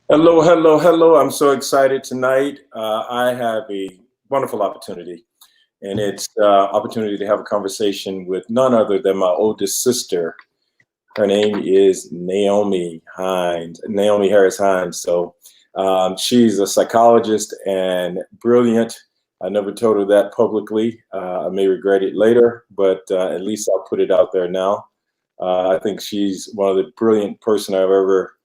Hello, hello, hello. I'm so excited tonight. I have a wonderful opportunity, and it's opportunity to have a conversation with none other than my oldest sister. Her name is Naomi Harris-Hines. She's a psychologist and brilliant. I never told her that publicly. I may regret it later, but at least I'll put it out there now. I think she's one of the brilliant person I've ever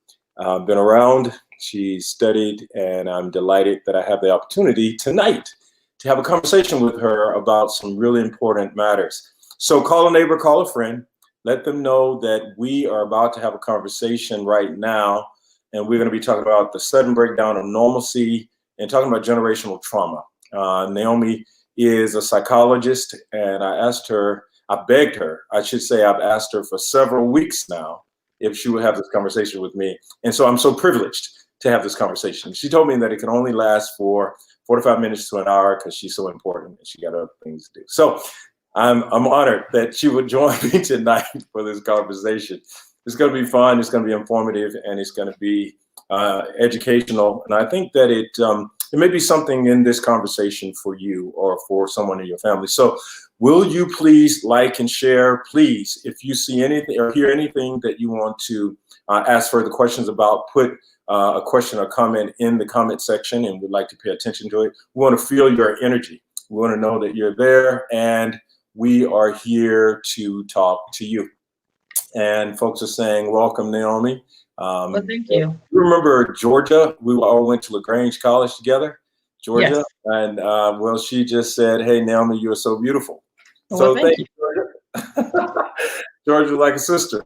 been around. She studied, and I'm delighted that I have the opportunity tonight to have a conversation with her about some really important matters. So call a neighbor, call a friend, let them know that we are about to have a conversation right now, and we're going to be talking about the sudden breakdown of normalcy and talking about generational trauma. Naomi is a psychologist, and I begged her, I should say, I've asked her for several weeks now if she would have this conversation with me. And so I'm so privileged to have this conversation. She told me that it can only last for 45 minutes to an hour because she's so important and she got other things to do. So I'm honored that she would join me tonight for this conversation. It's going to be fun, it's going to be informative, and it's going to be educational. And I think that it may be something in this conversation for you or for someone in your family. So will you please like and share? Please, if you see anything or hear anything that you want to ask further questions about, put a question or comment in the comment section, and we'd like to pay attention to it. We want to feel your energy. We want to know that you're there, and we are here to talk to you. And folks are saying, welcome, Naomi. Well, thank you. You remember Georgia? We all went to LaGrange College together, Georgia. Yes. And well, she just said, hey, Naomi, you're so beautiful. Well, So thank you. Georgia. Georgia like a sister.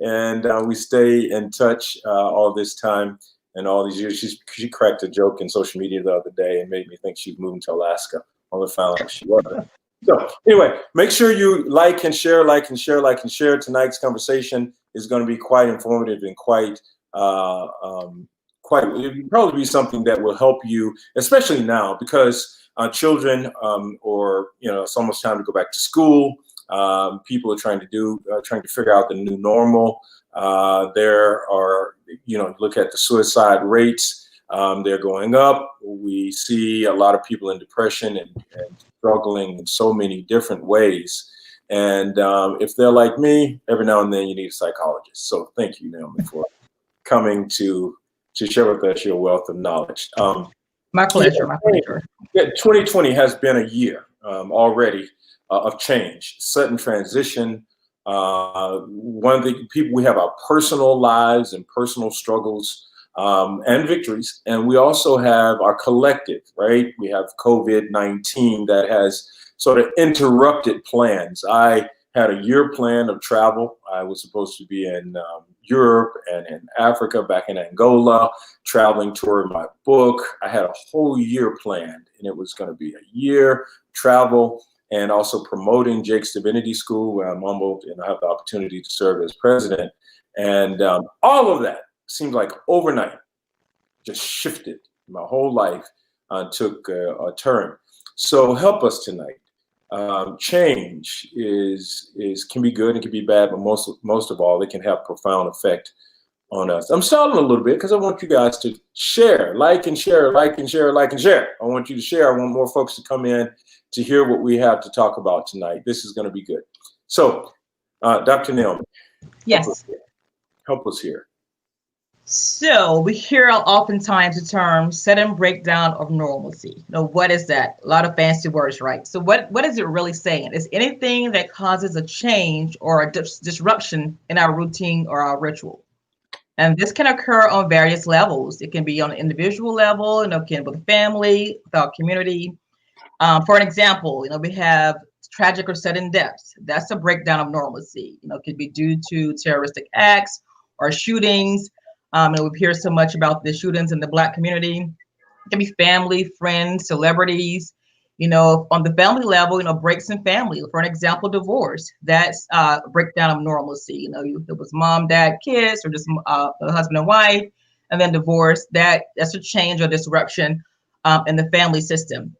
And we stay in touch all this time and all these years. She cracked a joke in social media the other day and made me think she's moving to Alaska. Only found out she wasn't. So anyway, make sure you like and share, like and share, like and share. Tonight's conversation is going to be quite informative and quite it'll probably be something that will help you, especially now because children or it's almost time to go back to school. People are trying to figure out the new normal. There are, look at the suicide rates. They're going up. We see a lot of people in depression and struggling in so many different ways. And if they're like me, every now and then you need a psychologist. So thank you, Naomi, for coming to share with us your wealth of knowledge. My pleasure. My pleasure. 2020 has been a year already of change, sudden transition. One of the people, we have our personal lives and personal struggles and victories, and we also have our collective, right? We have COVID-19 that has sort of interrupted plans. I had a year plan of travel. I was supposed to be in Europe and in Africa, back in Angola, traveling toward my book. I had a whole year planned, and it was going to be a year travel and also promoting Jake's Divinity School, where I'm humbled and I have the opportunity to serve as president. And all of that seemed like overnight just shifted. My whole life took a turn. So help us tonight. Change can be good and can be bad, but most of all, it can have profound effect on us. I'm stalling a little bit because I want you guys to share, like and share, like and share, like and share. I want you to share. I want more folks to come in to hear what we have to talk about tonight. This is going to be good. So, Dr. Naomi. Yes. Help us here. So we hear oftentimes the term sudden breakdown of normalcy. What is that? A lot of fancy words, right? So what is it really saying? It's anything that causes a change or a disruption in our routine or our ritual. And this can occur on various levels. It can be on an individual level, it can with family, with our community. For an example, we have tragic or sudden deaths. That's a breakdown of normalcy. It could be due to terroristic acts or shootings. We hear so much about the shootings in the Black community. It can be family, friends, celebrities. On the family level, breaks in family. For an example, divorce. That's a breakdown of normalcy. It was mom, dad, kids, or just the husband and wife, and then divorce. That's a change or disruption in the family system.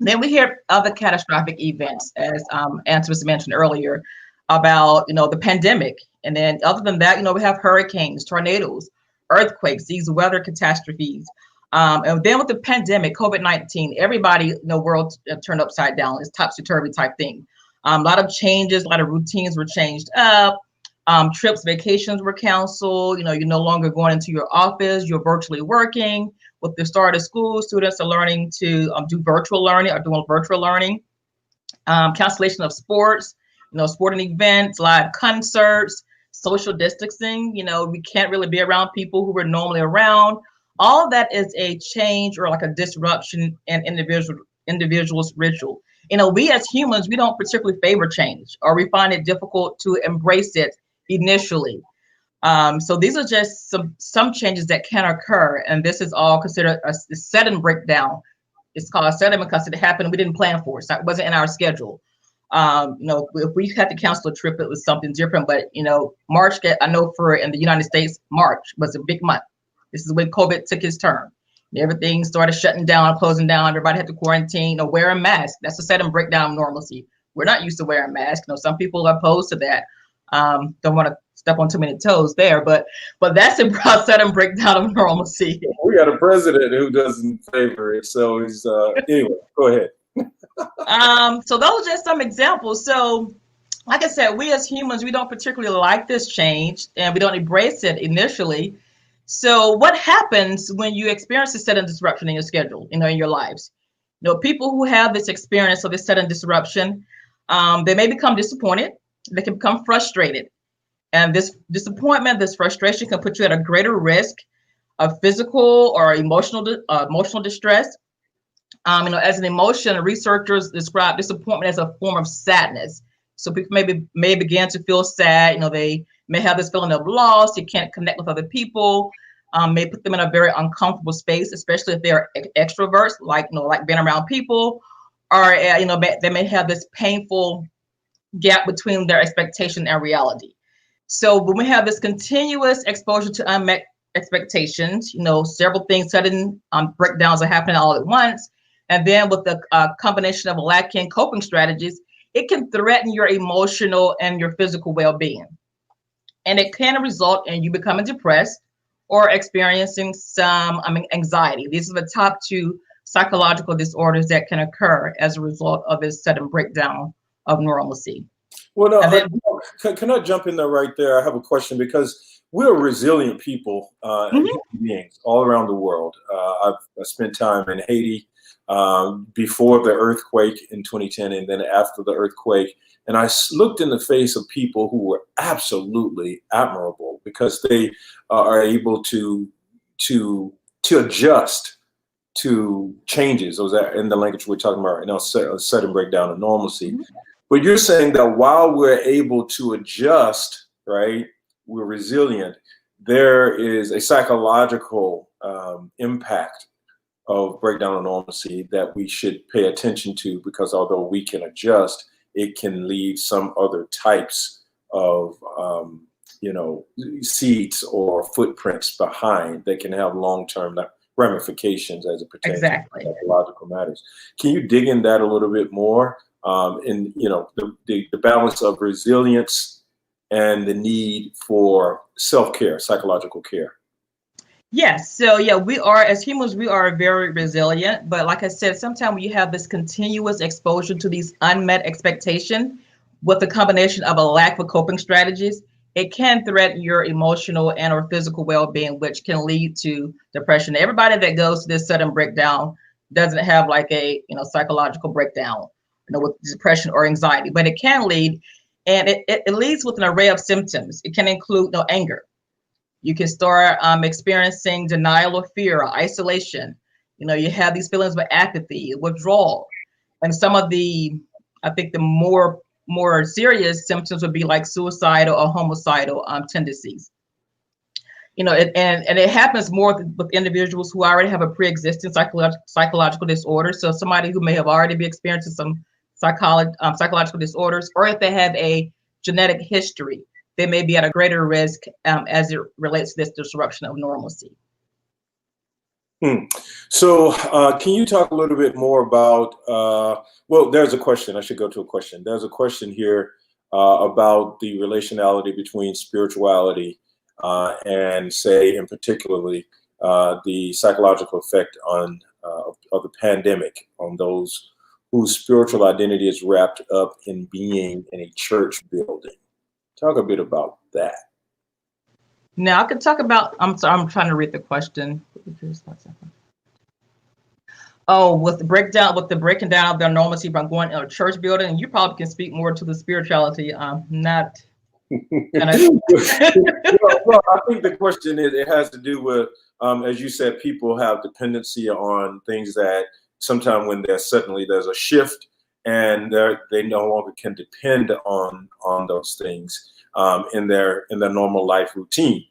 Then we hear other catastrophic events, as Antonis mentioned earlier, about the pandemic. And then other than that, we have hurricanes, tornadoes, earthquakes, these weather catastrophes. And then with the pandemic, COVID-19, everybody in the world turned upside down. It's topsy-turvy type thing. A lot of changes, a lot of routines were changed up. Trips, vacations were canceled. You're no longer going into your office. You're virtually working. With the start of school, students are learning to do virtual learning or doing virtual learning. Cancellation of sports, sporting events, live concerts, social distancing. We can't really be around people who we're normally around. All of that is a change or like a disruption in individual's ritual. We as humans, we don't particularly favor change, or we find it difficult to embrace it initially. So these are just some changes that can occur, and this is all considered a sudden breakdown. It's called a sudden because it happened. We didn't plan for it. So it wasn't in our schedule. If we had to cancel a trip, it was something different. But March, I know for in the United States, March was a big month. This is when COVID took its turn. Everything started shutting down, closing down. Everybody had to quarantine or wear a mask. That's a sudden breakdown of normalcy. We're not used to wearing masks. Some people are opposed to that. Don't want to step on too many toes there, but that's a sudden breakdown of normalcy. We got a president who doesn't favor it, so he's anyway. Go ahead. So those are just some examples. So, like I said, we as humans, we don't particularly like this change, and we don't embrace it initially. So, what happens when you experience a sudden disruption in your schedule, in your lives? People who have this experience of this sudden disruption, they may become disappointed. They can become frustrated. And this disappointment, this frustration can put you at a greater risk of physical or emotional distress. As an emotion, researchers describe disappointment as a form of sadness. So people may begin to feel sad. They may have this feeling of loss. They can't connect with other people. May put them in a very uncomfortable space, especially if they're extroverts, like being around people, or they may have this painful gap between their expectation and reality. So when we have this continuous exposure to unmet expectations, several things, sudden breakdowns are happening all at once. And then with the combination of lacking coping strategies, it can threaten your emotional and your physical well-being. And it can result in you becoming depressed or experiencing some anxiety. These are the top two psychological disorders that can occur as a result of this sudden breakdown of normalcy. Well, no, can I jump in there right there? I have a question because we're resilient people and human beings all around the world. I've spent time in Haiti before the earthquake in 2010 and then after the earthquake. And I looked in the face of people who were absolutely admirable because they are able to adjust to changes. Those are in the language we're talking about right now, sudden breakdown of normalcy. But you're saying that while we're able to adjust, right, we're resilient, there is a psychological impact of breakdown of normalcy that we should pay attention to, because although we can adjust, it can leave some other types of, seeds or footprints behind that can have long-term ramifications as it pertains to psychological matters. Can you dig in that a little bit more? The balance of resilience and the need for self-care, psychological care. Yes. So yeah, we are, as humans, we are very resilient. But like I said, sometimes when you have this continuous exposure to these unmet expectations with the combination of a lack of coping strategies, it can threaten your emotional and or physical well-being, which can lead to depression. Everybody that goes to this sudden breakdown doesn't have like a psychological breakdown, with depression or anxiety, but it can lead, and it leads with an array of symptoms. It can include anger. You can start experiencing denial or fear or isolation. You have these feelings of apathy, withdrawal, and some of the, I think the more serious symptoms would be like suicidal or homicidal tendencies. And it happens more with individuals who already have a pre-existing psychological disorder. So somebody who may have already been experiencing some psychological disorders, or if they have a genetic history, they may be at a greater risk as it relates to this disruption of normalcy. So can you talk a little bit more about, well, there's a question. I should go to a question. There's a question here about the relationality between spirituality and say, in particularly, the psychological effect of the pandemic on those whose spiritual identity is wrapped up in being in a church building. Talk a bit about that. Now I could talk about, I'm sorry, I'm trying to read the question. Oh, with the breaking down of their normalcy by going in a church building, you probably can speak more to the spirituality. Not gonna. Well, I think the question is, it has to do with, as you said, people have dependency on things that sometimes when there's a shift and they no longer can depend on those things in their normal life routine.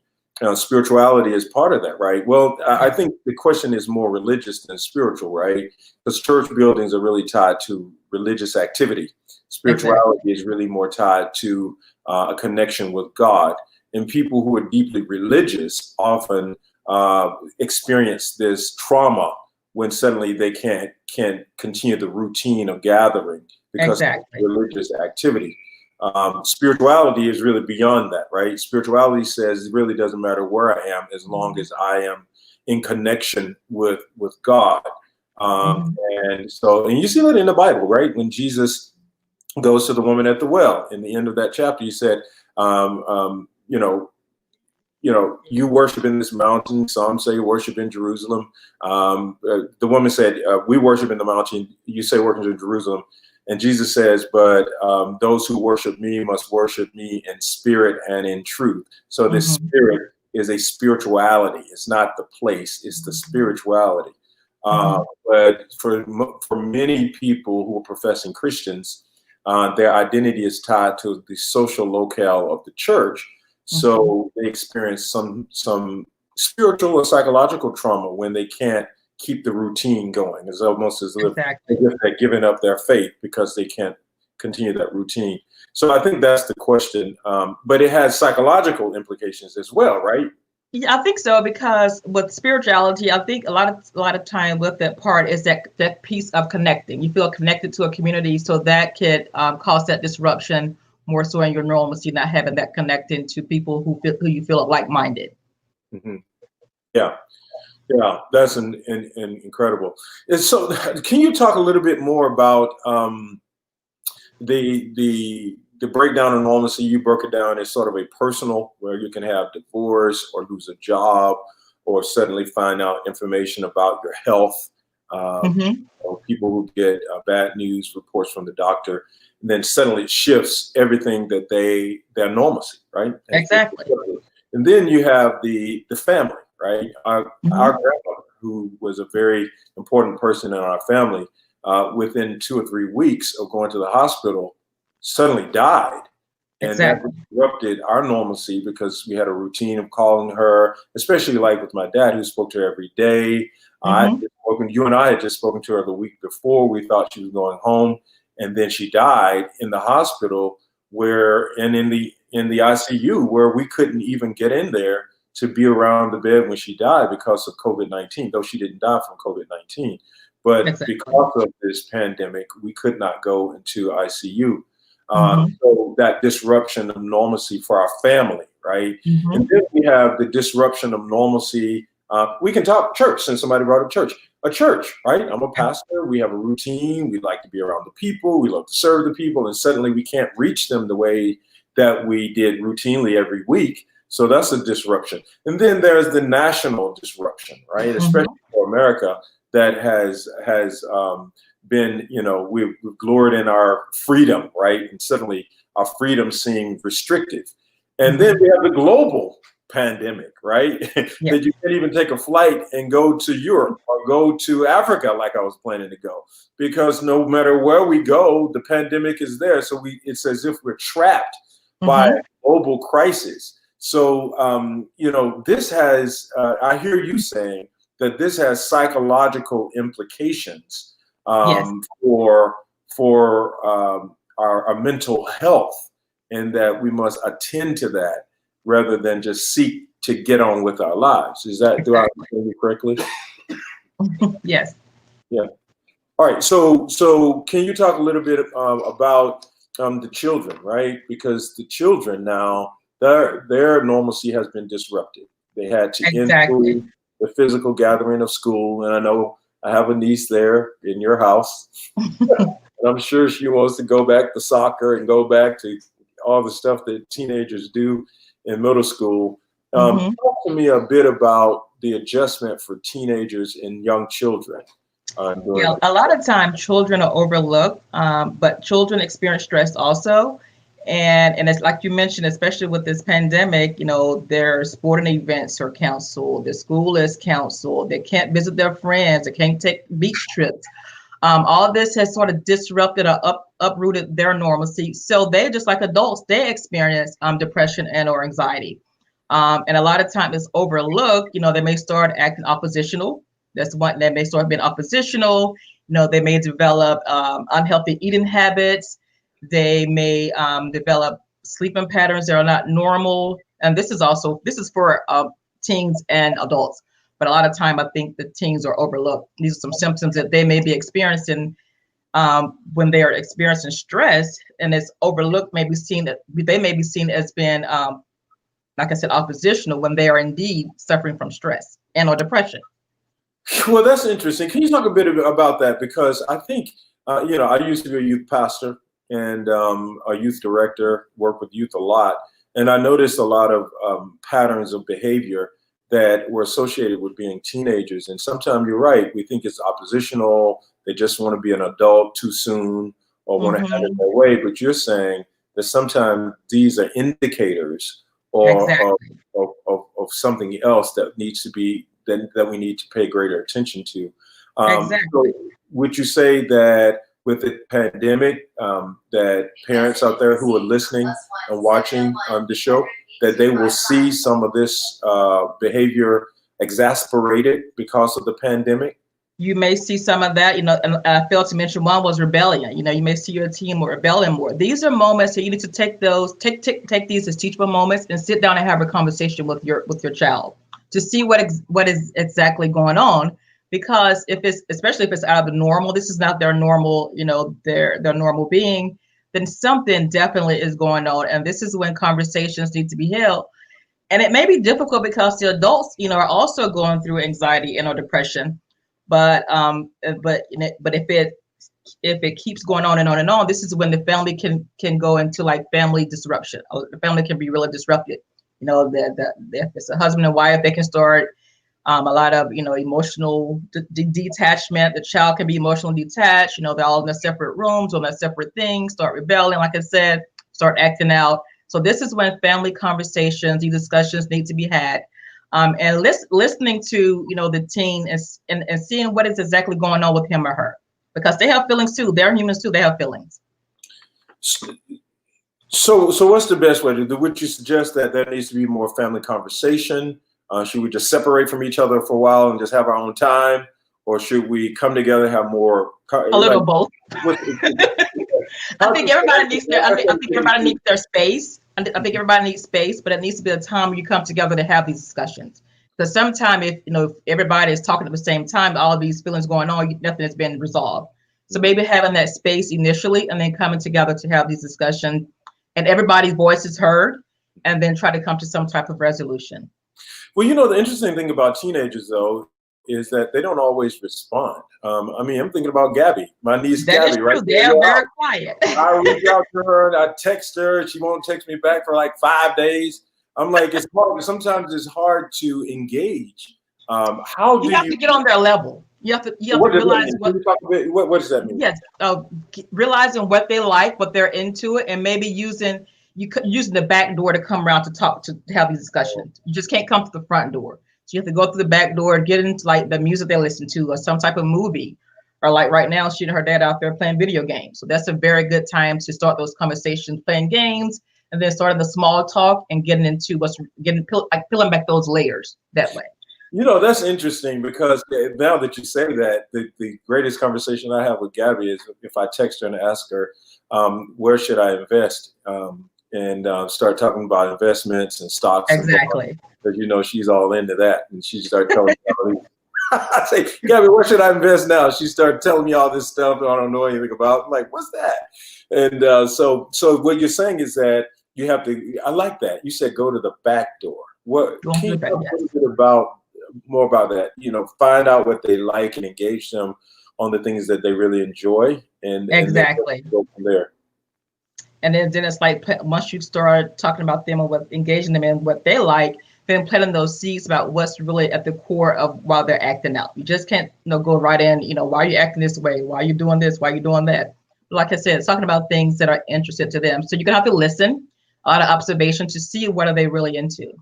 Spirituality is part of that, right? Well, I think the question is more religious than spiritual, right? Because church buildings are really tied to religious activity. Spirituality is really more tied to a connection with God. And people who are deeply religious often experience this trauma when suddenly they can't continue the routine of gathering because of religious activity. Spirituality is really beyond that, right? Spirituality says it really doesn't matter where I am as long as I am in connection with God. And you see that in the Bible, right? When Jesus goes to the woman at the well, in the end of that chapter, he said, you worship in this mountain. Some say worship in Jerusalem. The woman said, we worship in the mountain. You say worship in Jerusalem. And Jesus says, but those who worship me must worship me in spirit and in truth. So the spirit is a spirituality. It's not the place, it's the spirituality. But for many people who are professing Christians, their identity is tied to the social locale of the church. So they experience some spiritual or psychological trauma when they can't keep the routine going. It's almost as if they're giving up their faith because they can't continue that routine. So I think that's the question. But it has psychological implications as well, right? Yeah, I think so, because with spirituality, I think a lot of time with that part is that piece of connecting. You feel connected to a community, so that could cause that disruption more so in your normalcy, not having that connecting to people who you feel are like-minded. Yeah, that's an incredible. And so, can you talk a little bit more about the breakdown of normalcy? You broke it down as sort of a personal, where you can have divorce or lose a job or suddenly find out information about your health. Or people who get bad news reports from the doctor, and then suddenly it shifts everything that their normalcy, right? And then you have the family, right? Our grandmother, who was a very important person in our family, within 2 or 3 weeks of going to the hospital, suddenly died. And that disrupted our normalcy because we had a routine of calling her, especially like with my dad, who spoke to her every day. You and I had just spoken to her the week before. We thought she was going home, and then she died in the hospital, in the ICU, where we couldn't even get in there to be around the bed when she died because of COVID-19, though she didn't die from COVID-19. But because of this pandemic, we could not go into ICU. So that disruption of normalcy for our family, right? And then we have the disruption of normalcy. We can talk church, since somebody brought up church. A church, right? I'm a pastor. We have a routine. We like to be around the people. We love to serve the people. And suddenly we can't reach them the way that we did routinely every week. So that's a disruption. And then there's the national disruption, right? Especially for America, that has been, we've gloried in our freedom, right? And suddenly our freedom seemed restrictive. And then we have the global pandemic, right? That you can't even take a flight and go to Europe or go to Africa like I was planning to go, because no matter where we go, the pandemic is there. So it's as if we're trapped by a global crisis. So, this has, I hear you saying that this has psychological implications for our mental health, and that we must attend to that rather than just seek to get on with our lives. Do I understand you correctly? Yes. Yeah. All right. So can you talk a little bit about the children, right? Because the children now, their normalcy has been disrupted. They had to end Exactly. the physical gathering of school. And I know I have a niece there in your house. And I'm sure she wants to go back to soccer and go back to all the stuff that teenagers do in middle school. Talk to me a bit about the adjustment for teenagers and young children. Yeah, a lot of time children are overlooked, but children experience stress also. And it's like you mentioned, especially with this pandemic, their sporting events are canceled, the school is canceled, they can't visit their friends, they can't take beach trips. All this has sort of disrupted or uprooted their normalcy. So they, just like adults, they experience depression and or anxiety. And a lot of times it's overlooked. They may start acting oppositional. That's one. They may start being oppositional. They may develop unhealthy eating habits. They may develop sleeping patterns that are not normal. And this is for teens and adults. But a lot of time, I think the teens are overlooked. These are some symptoms that they may be experiencing when they are experiencing stress, and it's overlooked. They may be seen as being, like I said, oppositional when they are indeed suffering from stress and or depression. Well, that's interesting. Can you talk a bit about that? Because I think, I used to be a youth pastor and a youth director, work with youth a lot. And I noticed a lot of patterns of behavior that were associated with being teenagers. And sometimes you're right, we think it's oppositional. They just want to be an adult too soon or want to have it their way. But you're saying that sometimes these are indicators of something else that needs to be, that we need to pay greater attention to. So would you say that with the pandemic, that parents out there who are listening and watching the show, that they will see some of this behavior exasperated because of the pandemic? You may see some of that, and I failed to mention one was rebellion. You may see your teen rebelling more. These are moments that you need to take these as teachable moments and sit down and have a conversation with your child to see what is exactly going on. Because especially if it's out of the normal, this is not their normal, their normal being, then something definitely is going on. And this is when conversations need to be held. And it may be difficult because the adults, are also going through anxiety and or depression. But if it keeps going on and on and on, this is when the family can go into like family disruption. The family can be really disrupted. If it's a husband and wife, they can start a lot of emotional detachment. The child can be emotionally detached. They're all in their separate rooms, doing their separate things, start rebelling, like I said, start acting out. So this is when family conversations, these discussions need to be had. And listening to the teen and seeing what is exactly going on with him or her, because they have feelings too. They're humans too. They have feelings. So what's the best way to do? Would you suggest that there needs to be more family conversation? Should we just separate from each other for a while and just have our own time, or should we come together and have more? A little both. I think everybody needs their space. I think everybody needs space, but it needs to be a time when you come together to have these discussions. Because sometimes if everybody is talking at the same time, all of these feelings going on, nothing has been resolved. So maybe having that space initially and then coming together to have these discussions and everybody's voice is heard, and then try to come to some type of resolution. Well, the interesting thing about teenagers, though, is that they don't always respond. I'm thinking about Gabby, my niece Gabby, true. right? They're very quiet. I reach out to her and I text her. She won't text me back for like 5 days. I'm like, it's hard. Sometimes it's hard to engage. How do you have to get on their level? You have to realize what does that mean? Yes, realizing what they like, what they're into it, and maybe using the back door to come around to have these discussions. You just can't come to the front door. So you have to go through the back door, get into like the music they listen to or some type of movie. Or like right now, she and her dad out there playing video games. So that's a very good time to start those conversations, playing games, and then starting the small talk and getting into peeling back those layers that way. That's interesting because now that you say that, the greatest conversation I have with Gabby is if I text her and ask her, where should I invest? And start talking about investments and stocks. Exactly. Because, she's all into that. And she started telling me, I say, Gabby, where should I invest now? She started telling me all this stuff that I don't know anything about. I'm like, what's that? And so what you're saying is that you have to, I like that. You said go to the back door. What Don't can do you that. talk a Yes. little bit about more about that? Find out what they like and engage them on the things that they really enjoy, and then Exactly. go from there. And then it's like once you start talking about them and what engaging them in what they like, then planting those seeds about what's really at the core of why they're acting out. You just can't go right in, why are you acting this way? Why are you doing this? Why are you doing that? Like I said, it's talking about things that are interested to them. So you're gonna have to listen, a lot of observation to see what are they really into.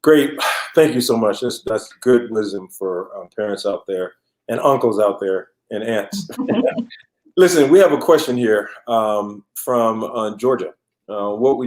Great. Thank you so much. That's good wisdom for parents out there and uncles out there and aunts. Listen, we have a question here from Georgia. What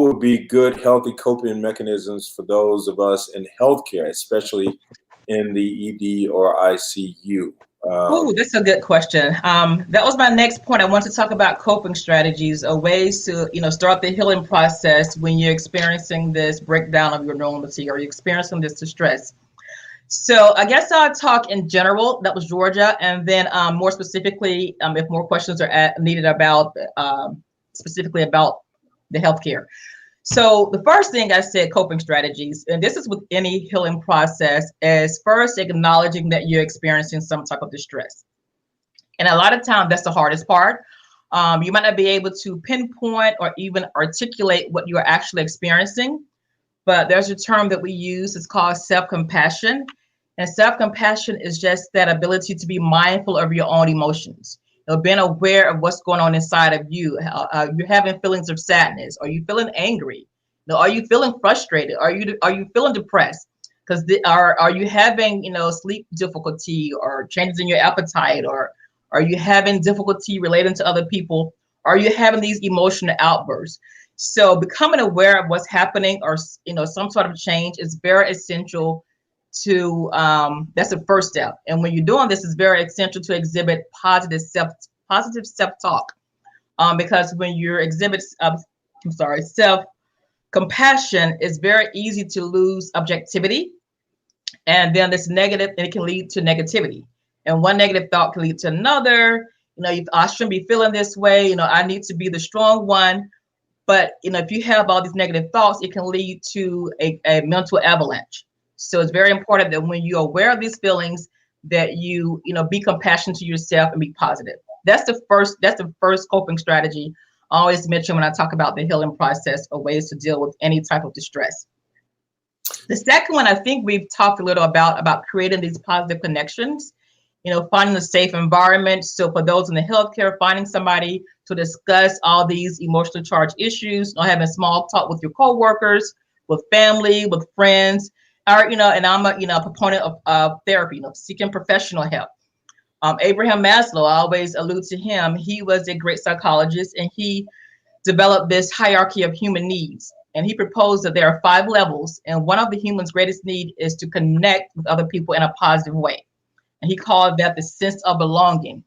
would be good, healthy coping mechanisms for those of us in healthcare, especially in the ED or ICU? Oh, that's a good question. That was my next point. I want to talk about coping strategies or ways to, start the healing process when you're experiencing this breakdown of your normalcy or you're experiencing this distress. So I guess I'll talk in general. That was Georgia, and then more specifically, if more questions are needed about specifically about the healthcare. So the first thing I said, coping strategies, and this is with any healing process, is first acknowledging that you're experiencing some type of distress. And a lot of times that's the hardest part. You might not be able to pinpoint or even articulate what you're actually experiencing, but there's a term that we use. It's called self-compassion. And self-compassion is just that ability to be mindful of your own emotions. Being aware of what's going on inside of you. You're having feelings of sadness. Are you feeling angry? Are you feeling frustrated? Are you feeling depressed? Because are you having sleep difficulty or changes in your appetite, or are you having difficulty relating to other people? Are you having these emotional outbursts? So becoming aware of what's happening or some sort of change is very essential to that's the first step. And when you're doing this, it's very essential to exhibit positive self-talk, because when you exhibit self-compassion, it's very easy to lose objectivity, and then this negative, and it can lead to negativity, and one negative thought can lead to another. I shouldn't be feeling this way, I need to be the strong one. But if you have all these negative thoughts, it can lead to a mental avalanche. So it's very important that when you're aware of these feelings, that you be compassionate to yourself and be positive. That's the first coping strategy I always mention when I talk about the healing process or ways to deal with any type of distress. The second one, I think we've talked a little about creating these positive connections, finding a safe environment. So for those in the healthcare, finding somebody to discuss all these emotionally charged issues, having small talk with your coworkers, with family, with friends, or, and I'm a proponent of therapy, seeking professional help. Abraham Maslow, I always allude to him. He was a great psychologist, and he developed this hierarchy of human needs. And he proposed that there are 5 levels, and one of the human's greatest need is to connect with other people in a positive way. And he called that the sense of belonging.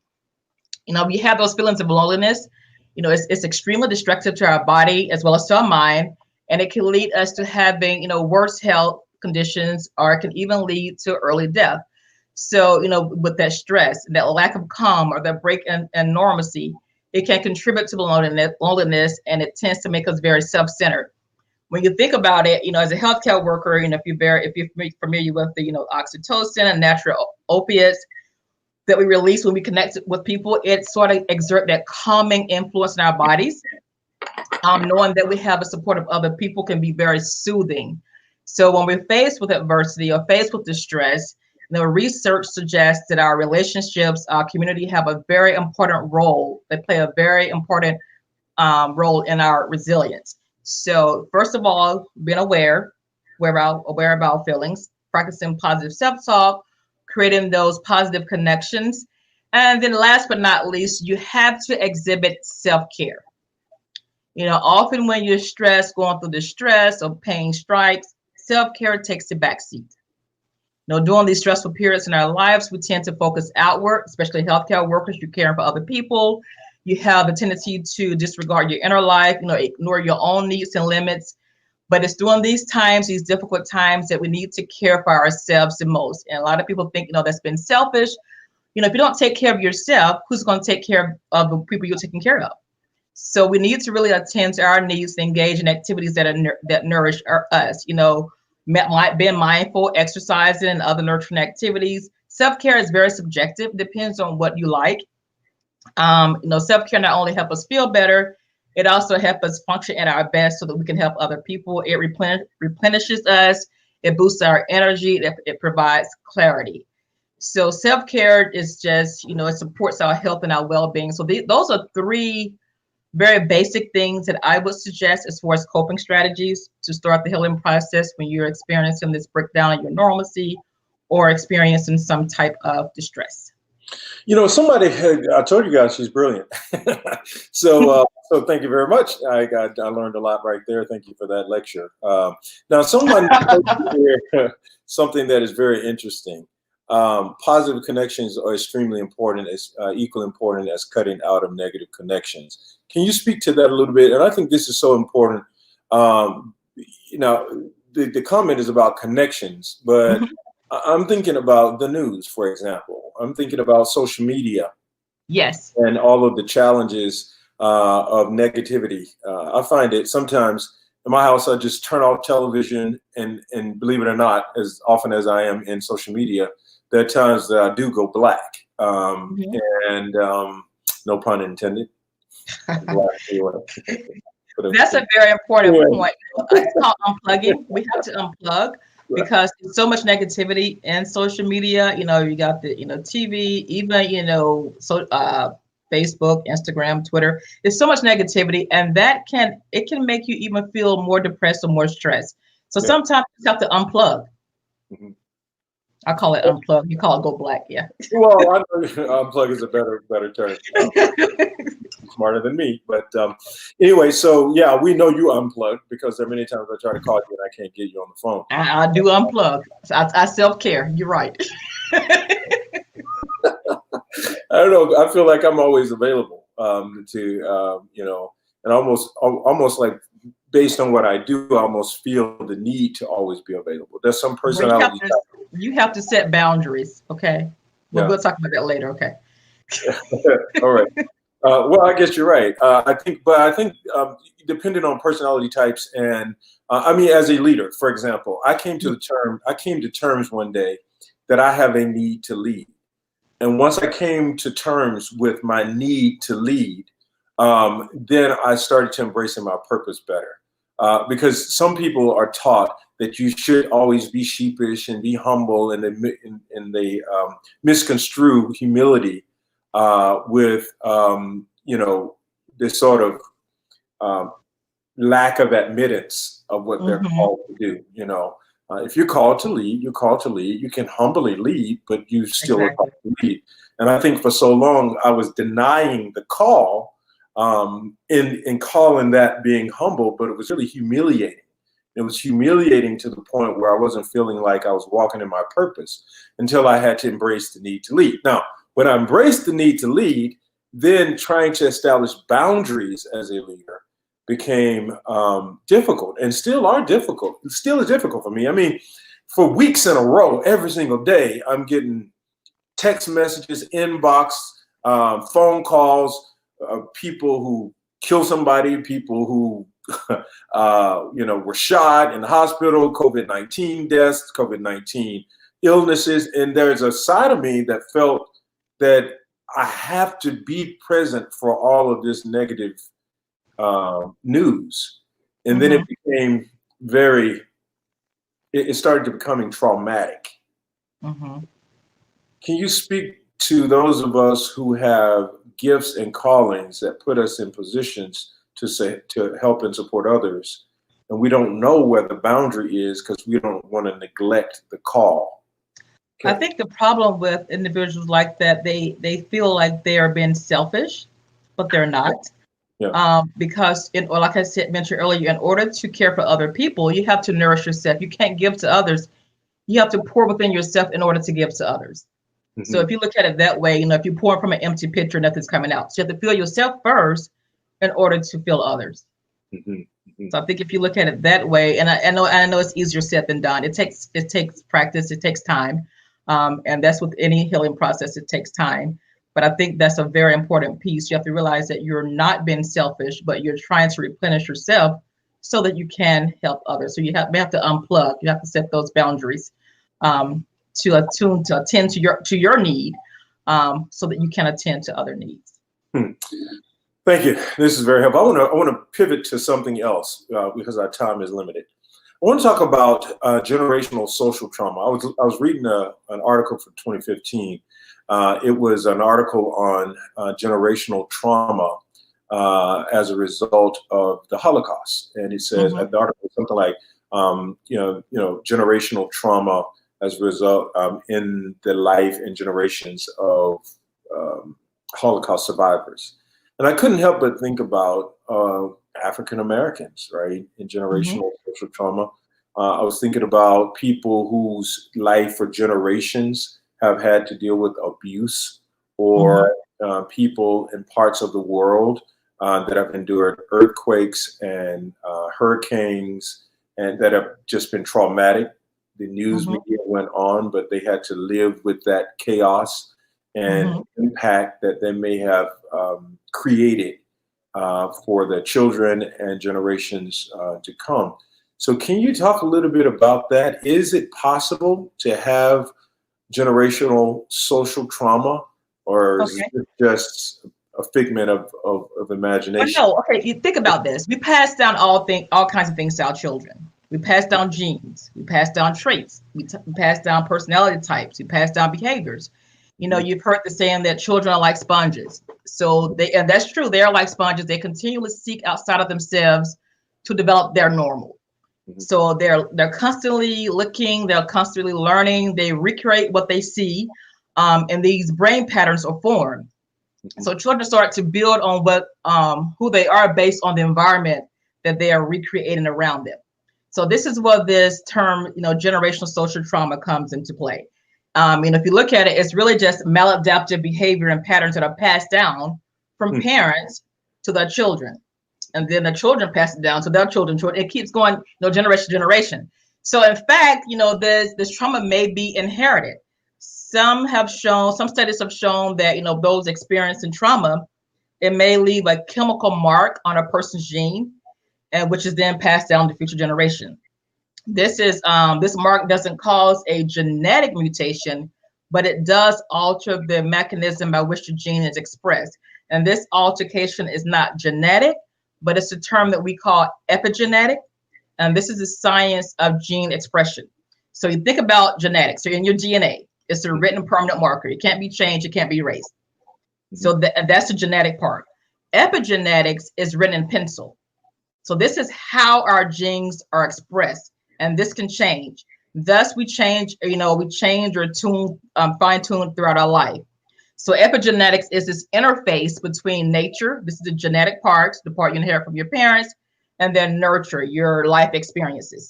We have those feelings of loneliness. It's extremely destructive to our body as well as to our mind, and it can lead us to having, worse health conditions, or it can even lead to early death. So, with that stress, that lack of calm, or that break in normalcy, it can contribute to loneliness, and it tends to make us very self-centered. When you think about it, as a healthcare worker, if you're familiar with the, oxytocin and natural opiates that we release when we connect with people, it sort of exert that calming influence in our bodies. Knowing that we have the support of other people can be very soothing. So when we're faced with adversity or faced with distress, research suggests that our relationships, our community have a very important role. They play a very important role in our resilience. So first of all, being aware of our feelings, practicing positive self-talk, creating those positive connections. And then last but not least, you have to exhibit self-care. Often when you're stressed, going through the stress or pain strikes, self-care takes the back seat. During these stressful periods in our lives, we tend to focus outward, especially healthcare workers. You're caring for other people. You have a tendency to disregard your inner life, ignore your own needs and limits. But it's during these times, these difficult times, that we need to care for ourselves the most. And a lot of people think, that's been selfish. If you don't take care of yourself, who's going to take care of the people you're taking care of? So we need to really attend to our needs, to engage in activities that nourish us. Being mindful, exercising, and other nurturing activities. Self-care is very subjective, depends on what you like. Self-care not only helps us feel better, it also helps us function at our best so that we can help other people. It replenishes us, it boosts our energy, it provides clarity. So self-care is just, it supports our health and our well-being. So those are three very basic things that I would suggest as far as coping strategies to start the healing process when you're experiencing this breakdown in your normalcy or experiencing some type of distress. I told you guys she's brilliant. So thank you very much. I learned a lot right there. Thank you for that lecture. Now, someone here something that is very interesting. Positive connections are extremely important, as equally important as cutting out of negative connections. Can you speak to that a little bit? And I think this is so important. The comment is about connections, but I'm thinking about the news, for example. I'm thinking about social media. Yes. And all of the challenges of negativity. I find it sometimes in my house, I just turn off television and believe it or not, as often as I am in social media, there are times that I do go black. And no pun intended. That's a very important point. It's called unplugging. We have to unplug because there's so much negativity in social media. You got the TV, even Facebook, Instagram, Twitter. There's so much negativity, and it can make you even feel more depressed or more stressed. So sometimes you have to unplug. I call it unplug. You call it go black. Yeah. Well, I know unplug is a better term. Smarter than me, but anyway. So yeah, we know you unplug because there are many times I try to call you and I can't get you on the phone. I do unplug. I self-care. You're right. I don't know. I feel like I'm always available and almost like based on what I do, I almost feel the need to always be available. There's some personality. You have to set boundaries. Okay. We'll talk about that later. Okay. All right. Well, I guess you're right. I think depending on personality types and as a leader, for example, I came to terms one day that I have a need to lead. And once I came to terms with my need to lead, then I started to embrace my purpose better. Because some people are taught that you should always be sheepish and be humble, and they misconstrue humility with this sort of lack of admittance of what they're called to do. If you're called to lead, you're called to lead. You can humbly lead, but you still are called to lead. And I think for so long I was denying the call in calling that being humble, but it was really humiliating. It was humiliating to the point where I wasn't feeling like I was walking in my purpose until I had to embrace the need to lead. Now, when I embraced the need to lead, then trying to establish boundaries as a leader became difficult, and still are difficult. It still is difficult for me. I mean, for weeks in a row, every single day, I'm getting text messages, inbox, phone calls, people who kill somebody, people who were shot in the hospital, COVID-19 deaths, COVID-19 illnesses. And there's a side of me that felt that I have to be present for all of this negative news. And then it became it started to becoming traumatic. Can you speak to those of us who have gifts and callings that put us in positions to help and support others, and we don't know where the boundary is because we don't want to neglect the call? I think the problem with individuals like that, they feel like they are being selfish, but they're not. Because like I mentioned earlier, in order to care for other people, you have to nourish yourself. You can't give to others. You have to pour within yourself in order to give to others. So if you look at it that way, if you pour from an empty pitcher, nothing's coming out. So you have to fill yourself first in order to fill others. So I think if you look at it that way, and I know it's easier said than done. It takes practice. It takes time. And that's with any healing process. It takes time. But I think that's a very important piece. You have to realize that you're not being selfish, but you're trying to replenish yourself so that you can help others. So you have to unplug. You have to set those boundaries to attend to your need, so that you can attend to other needs. Thank you. This is very helpful. I want to pivot to something else because our time is limited. I want to talk about generational social trauma. I was reading an article from 2015. It was an article on generational trauma as a result of the Holocaust, and it says at the article something like, generational trauma as a result in the life and generations of Holocaust survivors. And I couldn't help but think about African Americans, right, in generational social trauma. I was thinking about people whose life for generations have had to deal with abuse, or people in parts of the world that have endured earthquakes and hurricanes, and that have just been traumatic. The news media went on, but they had to live with that chaos and impact that they may have created for the children and generations to come. So can you talk a little bit about that? Is it possible to have generational social trauma, or is it just a figment of imagination? Well, no, okay, you think about this. We pass down all kinds of things to our children. We pass down genes, we pass down traits, we pass down personality types, we pass down behaviors. You've heard the saying that children are like sponges. So and that's true, they are like sponges. They continually seek outside of themselves to develop their normal. So they're constantly looking, they're constantly learning, they recreate what they see, and these brain patterns are formed. So children start to build on who they are based on the environment that they are recreating around them. So this is where this term, generational social trauma comes into play. If you look at it, it's really just maladaptive behavior and patterns that are passed down from parents to their children. And then the children pass it down to their children. It keeps going, generation to generation. So in fact, this trauma may be inherited. Some studies have shown that, those experiencing trauma, it may leave a chemical mark on a person's gene, and which is then passed down to future generation. This mark doesn't cause a genetic mutation, but it does alter the mechanism by which the gene is expressed. And this alteration is not genetic, but it's a term that we call epigenetic. And this is the science of gene expression. So you think about genetics. So in your DNA, it's a written permanent marker. It can't be changed. It can't be erased. So that's the genetic part. Epigenetics is written in pencil. So this is how our genes are expressed, and this can change. Thus, we change or fine tune throughout our life. So epigenetics is this interface between nature, this is the genetic part, the part you inherit from your parents, and then nurture, your life experiences.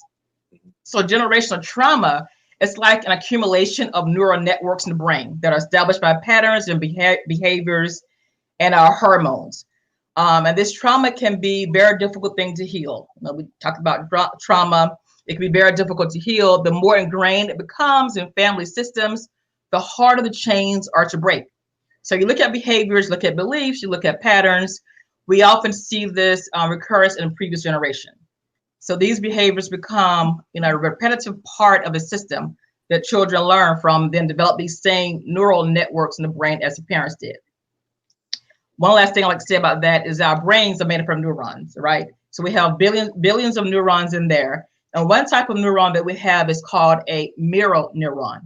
So generational trauma, it's like an accumulation of neural networks in the brain that are established by patterns and behaviors and our hormones. And this trauma can be a very difficult thing to heal. We talk about trauma. It can be very difficult to heal. The more ingrained it becomes in family systems, the harder the chains are to break. So you look at behaviors, look at beliefs, you look at patterns. We often see this recurrence in the previous generation. So these behaviors become, a repetitive part of a system that children learn from, then develop these same neural networks in the brain as the parents did. One last thing I like to say about that is our brains are made up of neurons, right? So we have billions of neurons in there. And one type of neuron that we have is called a mirror neuron.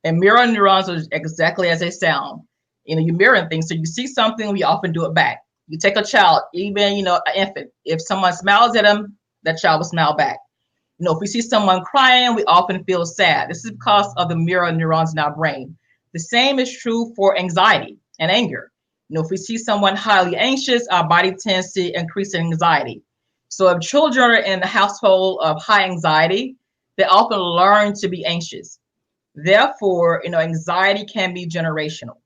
And mirror neurons are exactly as they sound. You're mirroring things. So you see something, we often do it back. You take a child, even, an infant. If someone smiles at them, that child will smile back. If we see someone crying, we often feel sad. This is because of the mirror neurons in our brain. The same is true for anxiety and anger. If we see someone highly anxious, our body tends to increase in anxiety. So if children are in a household of high anxiety, they often learn to be anxious. Therefore, anxiety can be generational.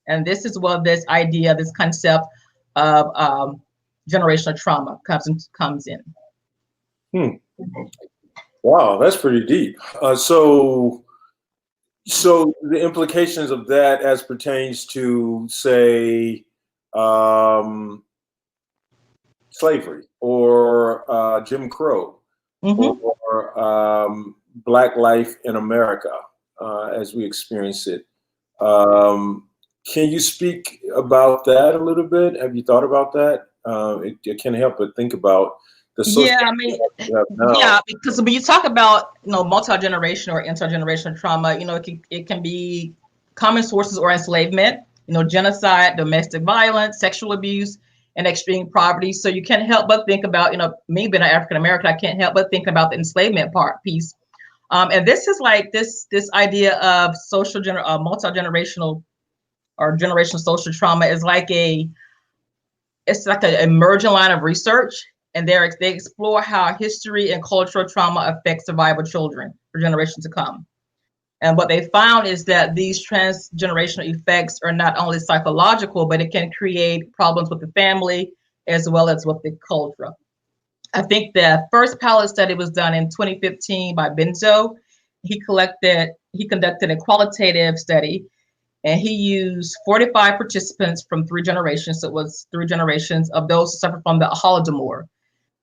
And this is where this idea, this concept of generational trauma comes in. Wow, that's pretty deep. So So the implications of that as pertains to, say, um, slavery or Jim Crow Mm-hmm. or Black life in America as we experience it. Um, can you speak about that a little bit? Have you thought about that? It can't help but think about the social Yeah, I mean, we have now. yeah, because when you talk about, multi-generational or intergenerational trauma, it can be common sources or enslavement, genocide, domestic violence, sexual abuse, and extreme poverty. So you can't help but think about, me being an African American, I can't help but think about the enslavement part piece. And this is like this idea of multi-generational or generational social trauma is like it's like an emerging line of research, and they explore how history and cultural trauma affect survivor children for generations to come. And what they found is that these transgenerational effects are not only psychological, but it can create problems with the family as well as with the culture. I think the first pilot study was done in 2015 by Benzo. He conducted a qualitative study, and he used 45 participants from three generations. So it was three generations of those who suffered from the Holodomor.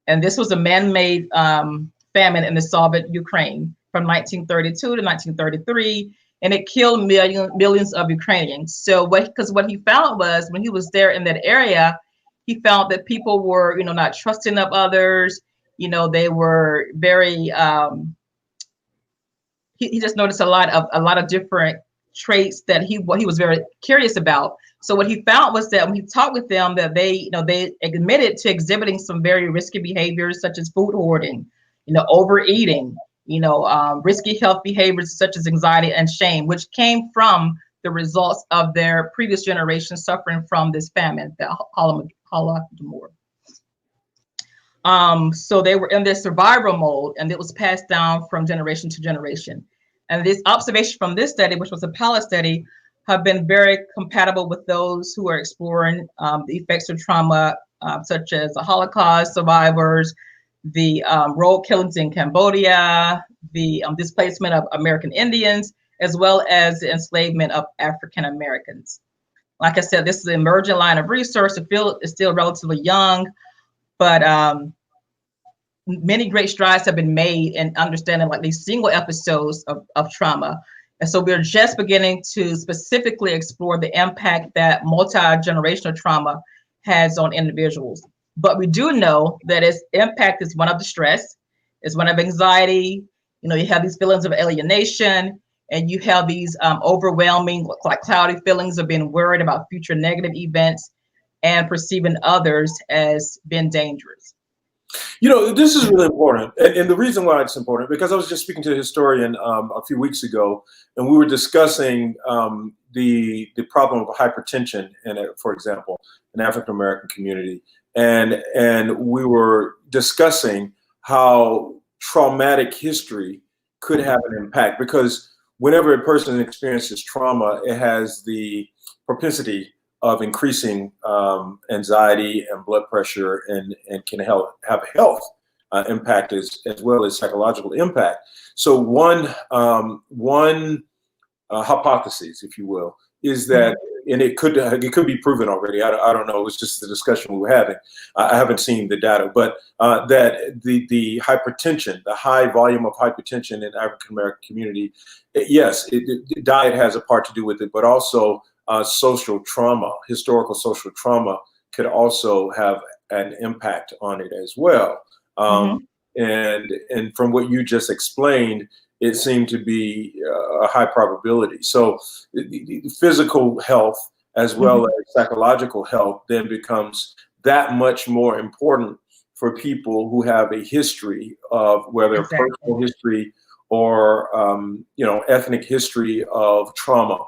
And this was a man-made famine in the Soviet Ukraine from 1932 to 1933, and it killed millions of Ukrainians. So what he found was when he was there in that area, he found that people were, not trusting of others. They were very he just noticed a lot of different traits that he was very curious about. So what he found was that when he talked with them, that they admitted to exhibiting some very risky behaviors such as food hoarding, overeating, risky health behaviors such as anxiety and shame, which came from the results of their previous generation suffering from this famine, the Holodomor. So they were in this survival mode, and it was passed down from generation to generation. And this observation from this study, which was a pilot study, have been very compatible with those who are exploring the effects of trauma, such as the Holocaust survivors, the road killings in Cambodia, the displacement of American Indians, as well as the enslavement of African Americans. Like I said, this is an emerging line of research. The field is still relatively young, but many great strides have been made in understanding like these single episodes of trauma. And so we're just beginning to specifically explore the impact that multi-generational trauma has on individuals. But we do know that its impact is one of the stress, is one of anxiety. You have these feelings of alienation, and you have these overwhelming, like cloudy feelings of being worried about future negative events and perceiving others as being dangerous. This is really important. And the reason why it's important, because I was just speaking to a historian a few weeks ago, and we were discussing the problem of hypertension, for example, in the African American community. And we were discussing how traumatic history could have an impact, because whenever a person experiences trauma, it has the propensity of increasing anxiety and blood pressure, and can have a health impact as well as psychological impact. So one hypothesis, if you will, is that, and it could be proven already. I don't know. It was just the discussion we were having. I haven't seen the data, but that the hypertension, the high volume of hypertension in the African American community, yes, diet has a part to do with it, but also social trauma, historical social trauma, could also have an impact on it as well. And from what you just explained, it seemed to be a high probability. So the physical health as well as psychological health then becomes that much more important for people who have a history of, whether personal history or ethnic history of trauma.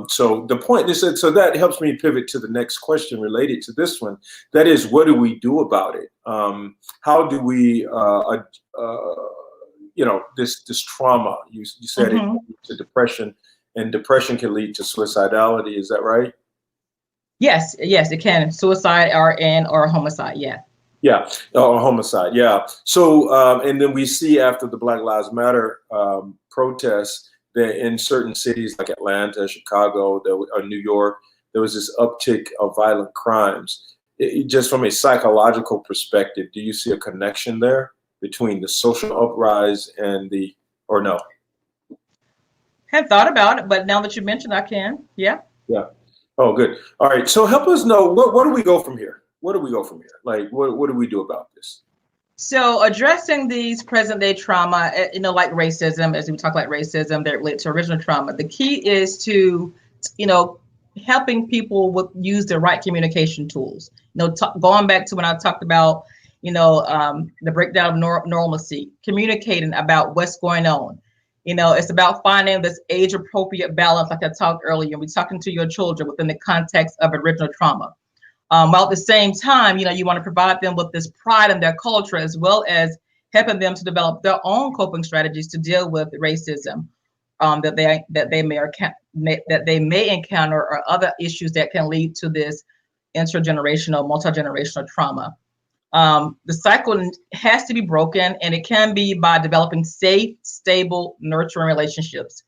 So the point is that, so that helps me pivot to the next question related to this one. That is, what do we do about it? How do we, this trauma, you said it can lead to depression, and depression can lead to suicidality. Is that right? Yes, it can. Suicide or homicide. Yeah. Yeah, or homicide. Yeah. So, and then we see after the Black Lives Matter protests that in certain cities like Atlanta, Chicago, or New York, there was this uptick of violent crimes. Just from a psychological perspective, do you see a connection there between the social uprise and or no? Hadn't thought about it, but now that you mentioned, I can. Yeah. Yeah. Oh, good. All right. So help us know, where do we go from here? Where do we go from here? Like, what do we do about this? So addressing these present day trauma, like racism, as we talk about racism that relate to original trauma, the key is to, helping people use the right communication tools. Going back to when I talked about, the breakdown of normalcy, communicating about what's going on. It's about finding this age appropriate balance, like I talked earlier. We're talking to your children within the context of original trauma. While at the same time, you want to provide them with this pride in their culture, as well as helping them to develop their own coping strategies to deal with racism that they may encounter, or other issues that can lead to this intergenerational, multi-generational trauma. The cycle has to be broken, and it can be by developing safe, stable, nurturing relationships.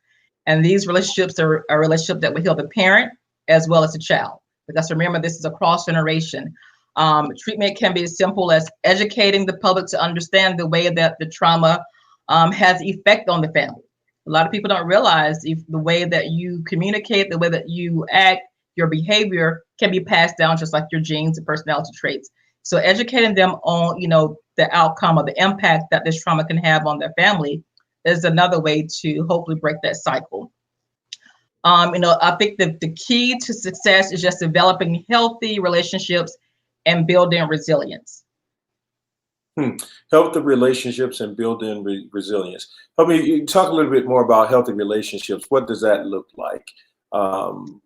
And these relationships are a relationship that will heal the parent as well as the child. Because remember, this is a cross generation. Treatment can be as simple as educating the public to understand the way that the trauma has effect on the family. A lot of people don't realize the way that you communicate, the way that you act, your behavior can be passed down just like your genes and personality traits. So educating them on, the outcome or the impact that this trauma can have on their family is another way to hopefully break that cycle. I think that the key to success is just developing healthy relationships and building resilience. Healthy relationships and building resilience. Help me talk a little bit more about healthy relationships. What does that look like?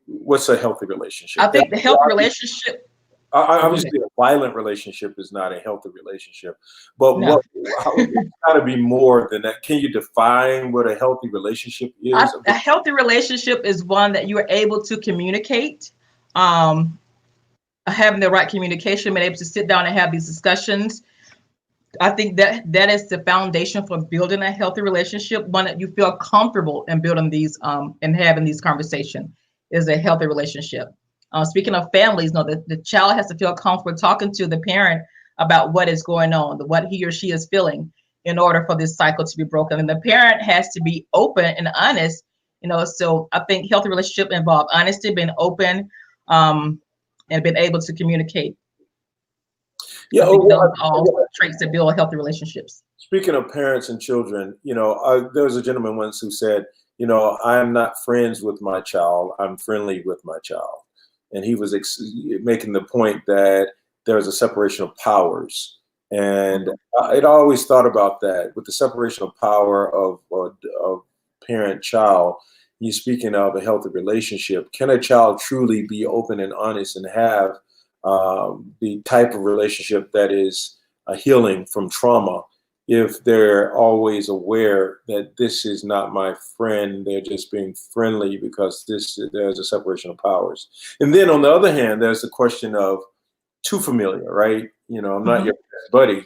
What's a healthy relationship? I think the healthy relationship. Obviously, a violent relationship is not a healthy relationship, but No. It's got to be more than that. Can you define what a healthy relationship is? A healthy relationship is one that you are able to communicate, having the right communication, being able to sit down and have these discussions. I think that is the foundation for building a healthy relationship. One that you feel comfortable in building these and having these conversations is a healthy relationship. Speaking of families, the child has to feel comfortable talking to the parent about what is going on, what he or she is feeling, in order for this cycle to be broken. And the parent has to be open and honest, so I think healthy relationship involve honesty, being open, and being able to communicate. Yeah, all traits that build healthy relationships. Speaking of parents and children, there was a gentleman once who said, I'm not friends with my child, I'm friendly with my child. And he was making the point that there's a separation of powers. And I'd always thought about that with the separation of power of parent-child. You're speaking of a healthy relationship. Can a child truly be open and honest and have the type of relationship that is a healing from trauma if they're always aware that this is not my friend, they're just being friendly because there's a separation of powers? And then on the other hand, there's the question of too familiar, right? I'm not your best buddy,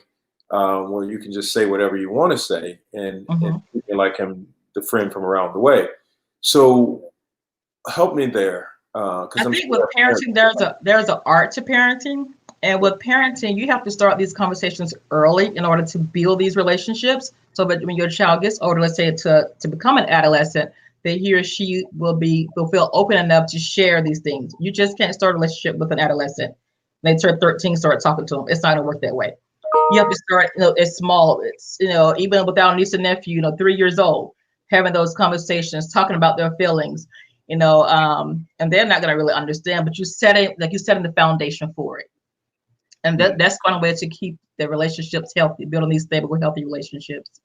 where you can just say whatever you want to say and feel like I'm the friend from around the way. So help me there. I think with parenting, there's an art to parenting. And with parenting, you have to start these conversations early in order to build these relationships. So that when your child gets older, let's say to become an adolescent, that he or she will feel open enough to share these things. You just can't start a relationship with an adolescent. When they turn 13, start talking to them. It's not gonna work that way. You have to start, it's small. It's, even without niece and nephew, 3 years old, having those conversations, talking about their feelings, and they're not gonna really understand, but you're setting the foundation for it. And that's one way to keep the relationships healthy, building these stable, healthy relationships.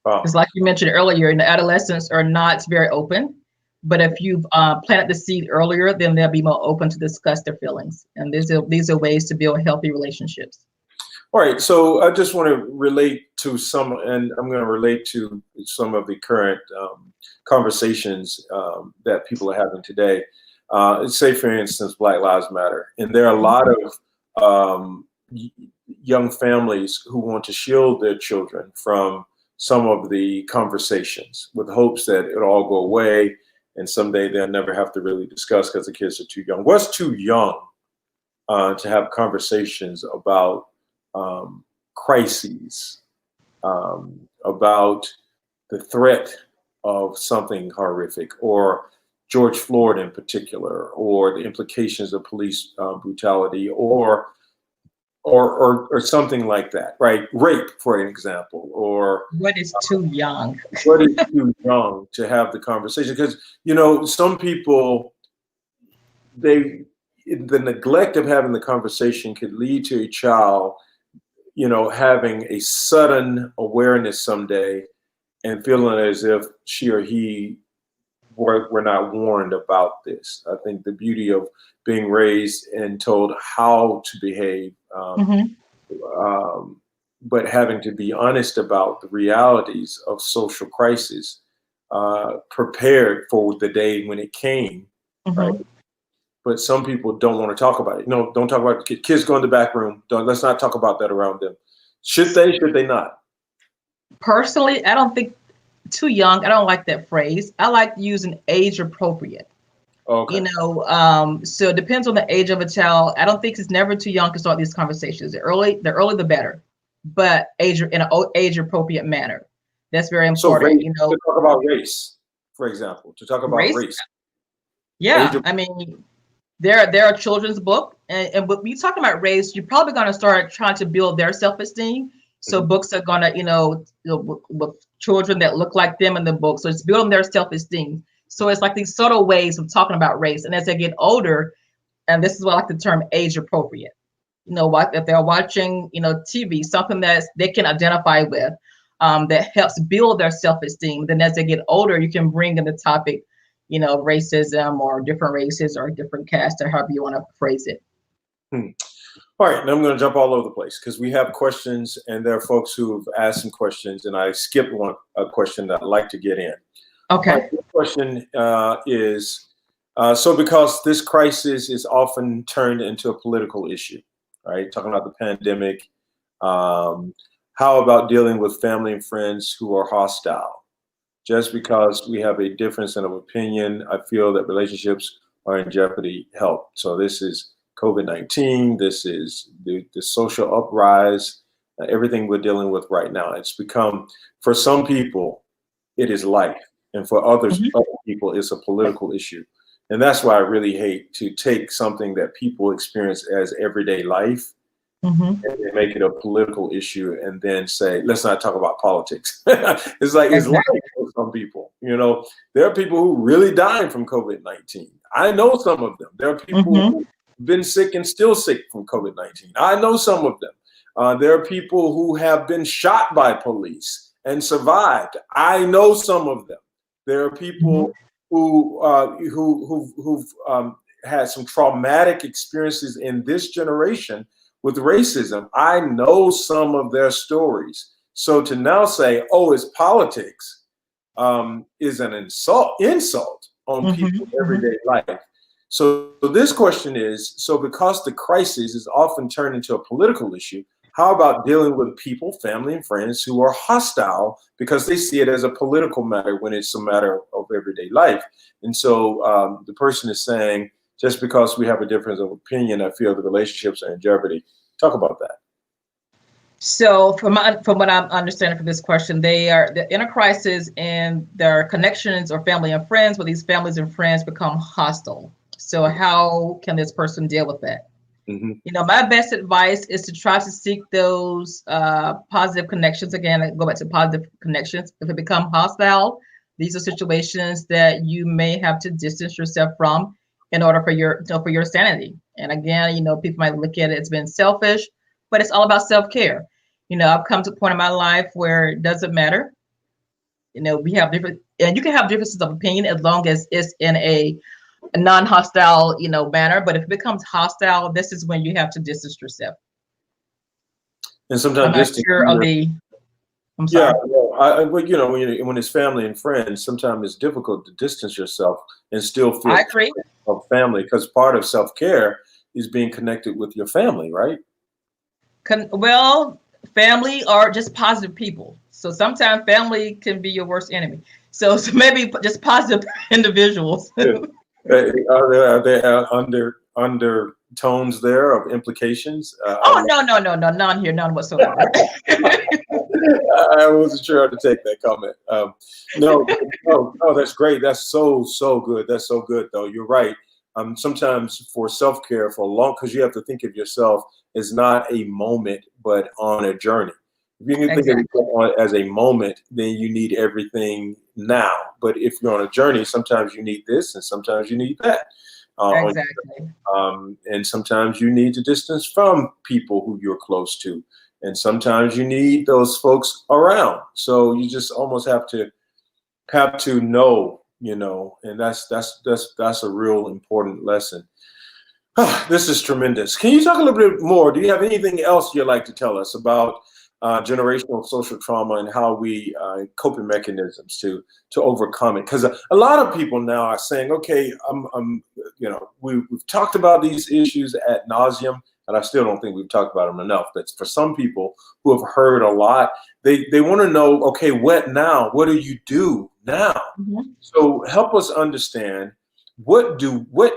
Because like you mentioned earlier, the adolescents are not very open, but if you've planted the seed earlier, then they'll be more open to discuss their feelings. And these are ways to build healthy relationships. All right, so I just want to relate to some, and I'm going to relate to some of the current conversations that people are having today. Say, for instance, Black Lives Matter. And there are a lot of young families who want to shield their children from some of the conversations with hopes that it'll all go away and someday they'll never have to really discuss because the kids are too young. What's too young to have conversations about crises, about the threat of something horrific, or George Floyd in particular, or the implications of police brutality, or something like that, right? Rape, for an example, or What is too young? what is too young to have the conversation? Because some people, the neglect of having the conversation could lead to a child, having a sudden awareness someday and feeling as if she or he were not warned about this. I think the beauty of being raised and told how to behave, but having to be honest about the realities of social crisis, prepared for the day when it came, right? But some people don't want to talk about it. No, don't talk about it. Kids go in the back room. Let's not talk about that around them. Should they? Should they not? Personally, I don't think too young. I don't like that phrase. I like using age appropriate. Okay. So it depends on the age of a child. I don't think it's never too young to start these conversations. The earlier the better, but in an age appropriate manner. That's very important. So to talk about race, for example, to talk about race. Yeah, I mean, there are children's books, and when we talk about race, you're probably going to start trying to build their self-esteem. So books are going to, with children that look like them in the book. So it's building their self-esteem. So it's like these subtle ways of talking about race. And as they get older, and this is what I like the term age appropriate, if they're watching, TV, something that they can identify with, that helps build their self-esteem. Then as they get older, you can bring in the topic, racism or different races or different castes, or however you want to phrase it. All right, now I'm going to jump all over the place because we have questions, and there are folks who have asked some questions, and I skipped a question that I'd like to get in. Okay. My question is, so because this crisis is often turned into a political issue, right? Talking about the pandemic, how about dealing with family and friends who are hostile? Just because we have a difference of opinion, I feel that relationships are in jeopardy. Help. So this is COVID-19. This is the social uprise, everything we're dealing with right now. It's become, for some people, it is life. And for other people, it's a political issue. And that's why I really hate to take something that people experience as everyday life and make it a political issue and then say, let's not talk about politics. It's like, it's life for some people. There are people who really died from COVID-19. I know some of them. There are people who've been sick and still sick from COVID-19. I know some of them. There are people who have been shot by police and survived. I know some of them. There are people who've had some traumatic experiences in this generation with racism. I know some of their stories. So to now say, oh, it's politics, is an insult on people's everyday life. So this question is, so because the crisis is often turned into a political issue, how about dealing with people, family and friends who are hostile because they see it as a political matter when it's a matter of everyday life? And so the person is saying, just because we have a difference of opinion, I feel the relationships are in jeopardy. Talk about that. So from what I'm understanding from this question, they're in a crisis and their connections or family and friends, but these families and friends become hostile. So how can this person deal with that? My best advice is to try to seek those positive connections. Again, I go back to positive connections. If it become hostile, these are situations that you may have to distance yourself from in order for your sanity. And again, people might look at it as being selfish, but it's all about self-care. I've come to a point in my life where it doesn't matter. We have different, and you can have differences of opinion as long as it's in a non-hostile, manner. But if it becomes hostile, this is when you have to distance yourself. And sometimes I'm sorry. when it's family and friends, sometimes it's difficult to distance yourself and still feel I agree. of family, because part of self-care is being connected with your family, right? Well, family or just positive people. So sometimes family can be your worst enemy. So maybe just positive individuals. Yeah. Are there undertones there of implications? Oh, no, none here, none whatsoever. I wasn't sure how to take that comment. No, that's great. That's so good. That's so good, though. You're right. Sometimes for self-care, for long, because you have to think of yourself as not a moment, but on a journey. If you can think of yourself as a moment, then you need everything now. But if you're on a journey, sometimes you need this, and sometimes you need that. Exactly. And sometimes you need to distance from people who you're close to. And sometimes you need those folks around. So you just almost have to know, and that's a real important lesson. This is tremendous. Can you talk a little bit more? Do you have anything else you'd like to tell us about generational social trauma and how we coping mechanisms to overcome it? Because a lot of people now are saying, okay, we've talked about these issues ad nauseum, and I still don't think we've talked about them enough. But for some people who have heard a lot, they want to know, okay, what now? What do you do now? Mm-hmm. So help us understand what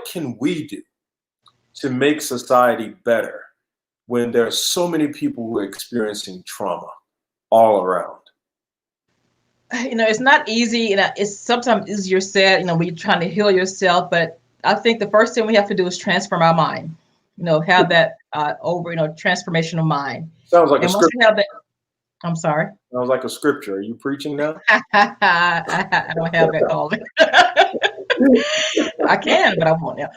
can we do to make society better when there are so many people who are experiencing trauma all around? It's not easy. It's sometimes easier said, when you're trying to heal yourself. But I think the first thing we have to do is transform our mind. Have that transformational mind. Sounds like a scripture. I'm sorry. Sounds like a scripture. Are you preaching now? I don't have that calling. I can, but I won't now.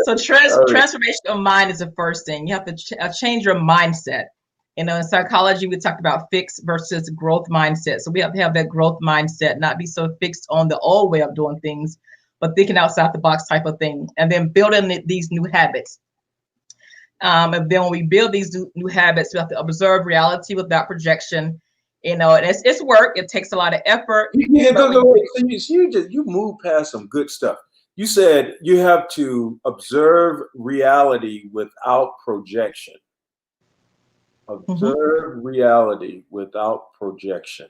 So transformational mind is the first thing. You have to change your mindset. In psychology, we talked about fixed versus growth mindset. So we have to have that growth mindset, not be so fixed on the old way of doing things, but thinking outside the box type of thing, and then building these new habits. And then when we build these new habits, we have to observe reality without projection. And it's work. It takes a lot of effort. Yeah, you moved past some good stuff. You said you have to observe reality without projection. Observe reality without projection.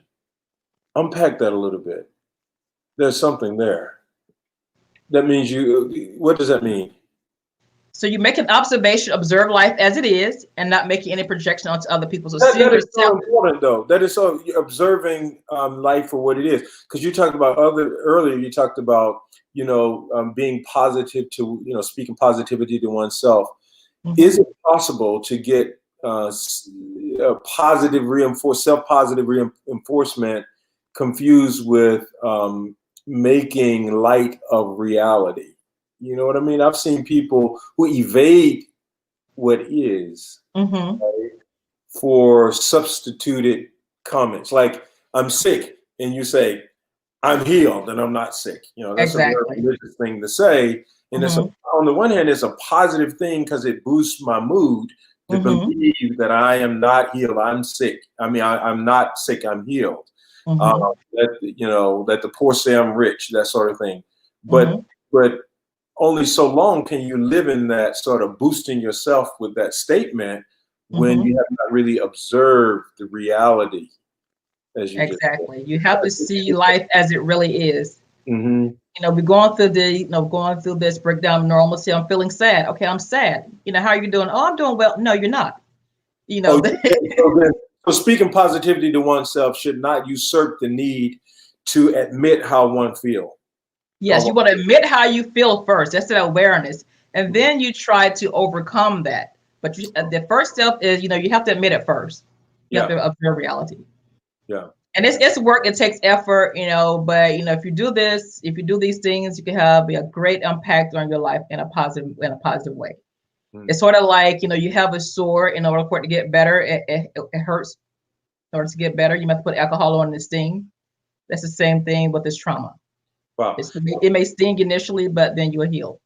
Unpack that a little bit. There's something there. That means what does that mean? So you make an observation, observe life as it is, and not making any projection onto other people. So that is so important, though. That is so observing life for what it is. Because you talked about earlier. You talked about being positive to speaking positivity to oneself. Mm-hmm. Is it possible to get positive self-positive reinforcement confused with making light of reality? You know what I mean? I've seen people who evade what is right, for substituted comments. Like, I'm sick, and you say, I'm healed, and I'm not sick. That's a very religious thing to say. And it's on the one hand, it's a positive thing because it boosts my mood to believe that I am not healed. I'm sick. I mean, I'm not sick. I'm healed. That the poor say I'm rich, that sort of thing. But only so long can you live in that sort of boosting yourself with that statement when you have not really observed the reality. As you you have to see life as it really is. We're going through this breakdown of normalcy. I'm feeling sad. Okay, I'm sad. How are you doing? Oh, I'm doing well. No, you're not. So speaking positivity to oneself should not usurp the need to admit how one feels. Yes, you want to admit how you feel first. That's the awareness. And then you try to overcome that. But the first step is, you have to admit it first. You have to observe reality. Yeah. And it's work. It takes effort, but, if you do this, if you do these things, you can have a great impact on your life in a positive way. It's sort of like, you have a sore. In order for it to get better, it hurts. In order to get better, you have to put alcohol on the sting. That's the same thing with this trauma. Wow. It may sting initially, but then you'll heal.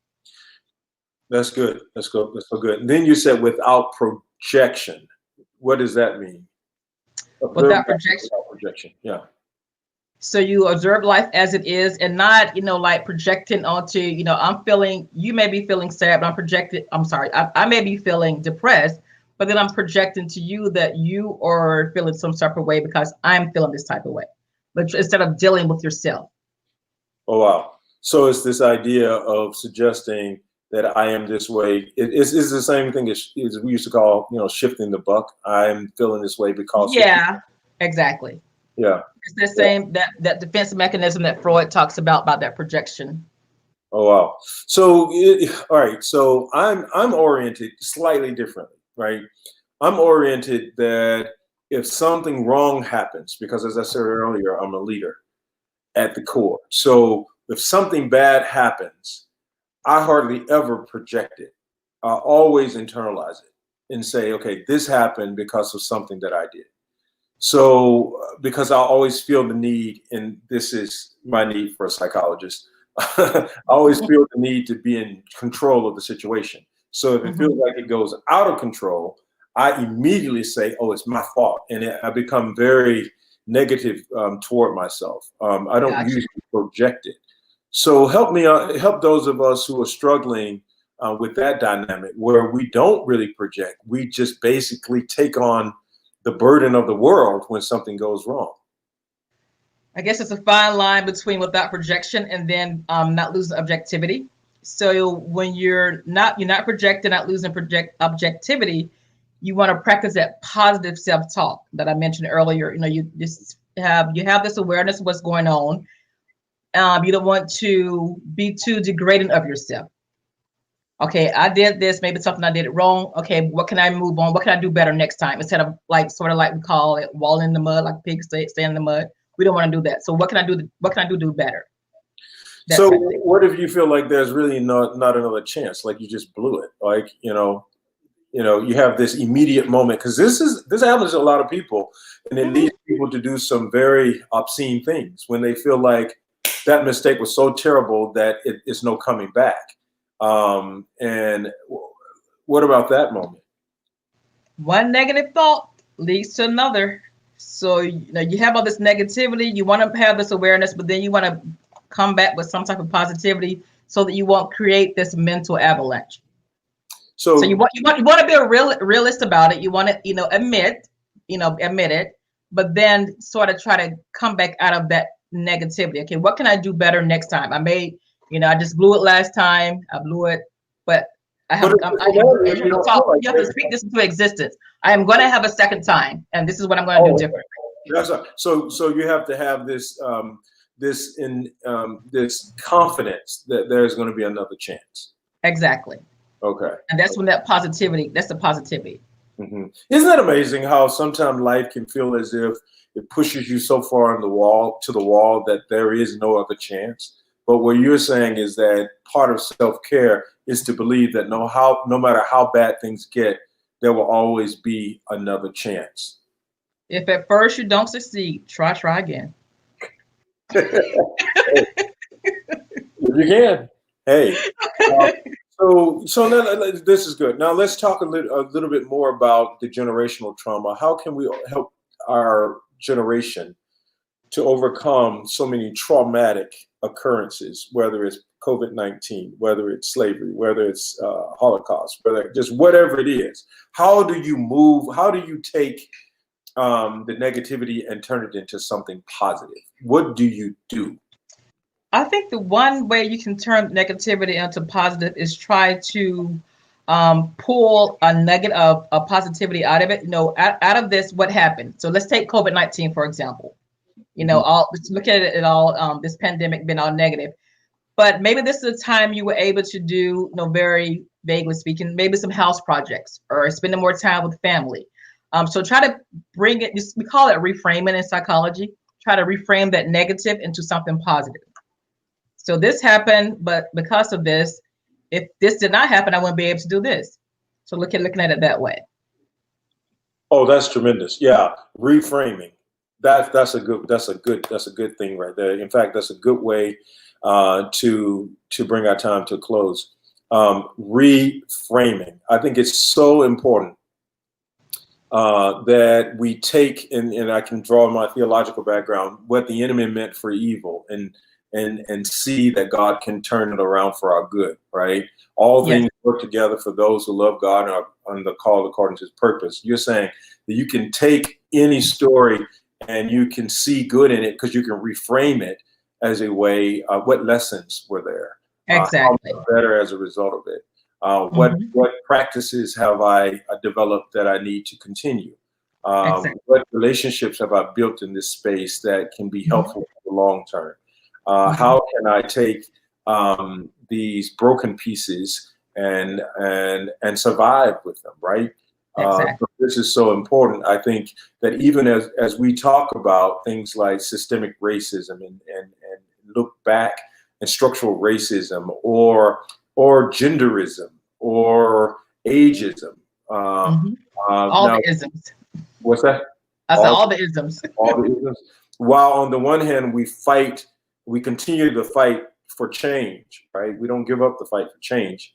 That's good. That's good. That's so good. And then you said without projection. What does that mean? Without projection. Without projection. Yeah. So you observe life as it is, and not, like projecting onto, you may be feeling sad, but I may be feeling depressed, but then I'm projecting to you that you are feeling some type of way because I'm feeling this type of way, but instead of dealing with yourself. Oh, wow. So it's this idea of suggesting that I am this way. It's the same thing as we used to call, shifting the buck. I'm feeling this way because. Yeah, exactly. Yeah. It's the same, that defense mechanism that Freud talks about that projection. Oh, wow. So, all right. So I'm oriented slightly differently, right? I'm oriented that if something wrong happens, because as I said earlier, I'm a leader at the core. So if something bad happens, I hardly ever project it. I always internalize it and say, okay, this happened because of something that I did. So, because I always feel the need, and this is my need for a psychologist, I always feel the need to be in control of the situation. So if it feels like it goes out of control, I immediately say, oh, it's my fault. And I become very negative toward myself. I don't Gotcha. usually project it. So help those of us who are struggling with that dynamic where we don't really project. We just basically take on the burden of the world when something goes wrong. I guess it's a fine line between without projection and then not losing objectivity. So when you're not projecting, not losing objectivity, you want to practice that positive self-talk that I mentioned earlier. You just have this awareness of what's going on. You don't want to be too degrading of yourself. Okay, I did this, maybe something I did it wrong. Okay, what can I move on? What can I do better next time? Instead of sort of like we call it walling in the mud, like pigs stay in the mud. We don't want to do that. So what can I do? What can I do better? So what if you feel like there's really not another chance? Like you just blew it. Like, you have this immediate moment, because this happens to a lot of people, and it leads people to do some very obscene things when they feel like that mistake was so terrible that it's no coming back. And what about that moment? One negative thought leads to another. So you have all this negativity. You want to have this awareness, but then you want to come back with some type of positivity so that you won't create this mental avalanche. So you want to be a realist about it. You want to admit it, but then sort of try to come back out of that negativity. Okay, what can I do better next time? I just blew it last time. I blew it, but you have to speak this into existence. I am going to have a second time, and this is what I'm going to do differently. That's right. So you have to have this this confidence that there's going to be another chance. Exactly. Okay. And that's when that's the positivity. Mm-hmm. Isn't that amazing how sometimes life can feel as if it pushes you so far on the wall that there is no other chance? But what you're saying is that part of self-care is to believe that no matter how bad things get, there will always be another chance. If at first you don't succeed, try again. You can. Hey. So now, this is good. Now let's talk a little bit more about the generational trauma. How can we help our generation to overcome so many traumatic occurrences, whether it's COVID-19, whether it's slavery, whether it's Holocaust, whatever it is? How do you take the negativity and turn it into something positive? What do you do? I think the one way you can turn negativity into positive is try to pull a positivity out of it. Out of this, what happened? So let's take COVID-19, for example. Look at it all. This pandemic been all negative, but maybe this is a time you were able to do, very vaguely speaking, maybe some house projects or spending more time with family. So try to bring it. We call it reframing in psychology. Try to reframe that negative into something positive. So this happened, but because of this, if this did not happen, I wouldn't be able to do this. So looking at it that way. Oh, that's tremendous. Yeah, reframing. That's a good thing right there. In fact, that's a good way to bring our time to a close. Reframing. I think it's so important that we take, and I can draw my theological background, what the enemy meant for evil, and see that God can turn it around for our good, right? All Yes, things work together for those who love God and are on the call according to his purpose. You're saying that you can take any story and you can see good in it because you can reframe it as a way, what lessons were there? How exactly. better as a result of it? Hmm. What practices have I developed that I need to continue? Exactly. What relationships have I built in this space that can be Hmm. helpful for the long term? Hmm. How can I take these broken pieces and survive with them, right? Exactly. So this is so important. I think that even as we talk about things like systemic racism and look back and structural racism or genderism or ageism. Hmm. All Now, the isms. what's that? I said All all the isms. all the isms. While on the one hand we continue to fight for change, right? We don't give up the fight for change,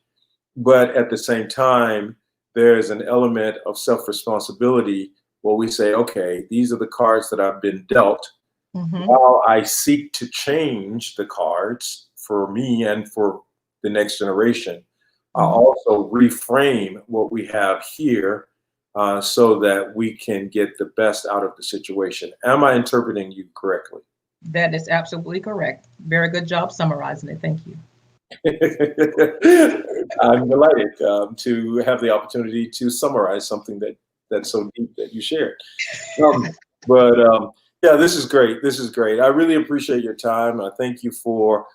but at the same time, there's an element of self-responsibility where we say, okay, these are the cards that I've been dealt. Hmm. While I seek to change the cards for me and for the next generation, I Hmm. also reframe what we have here so that we can get the best out of the situation. Am I interpreting you correctly? That is absolutely correct. Very good job summarizing it. Thank you. I'm delighted to have the opportunity to summarize something that's so deep that you shared. Um, but yeah, this is great. This is great. I really appreciate your time. I thank you for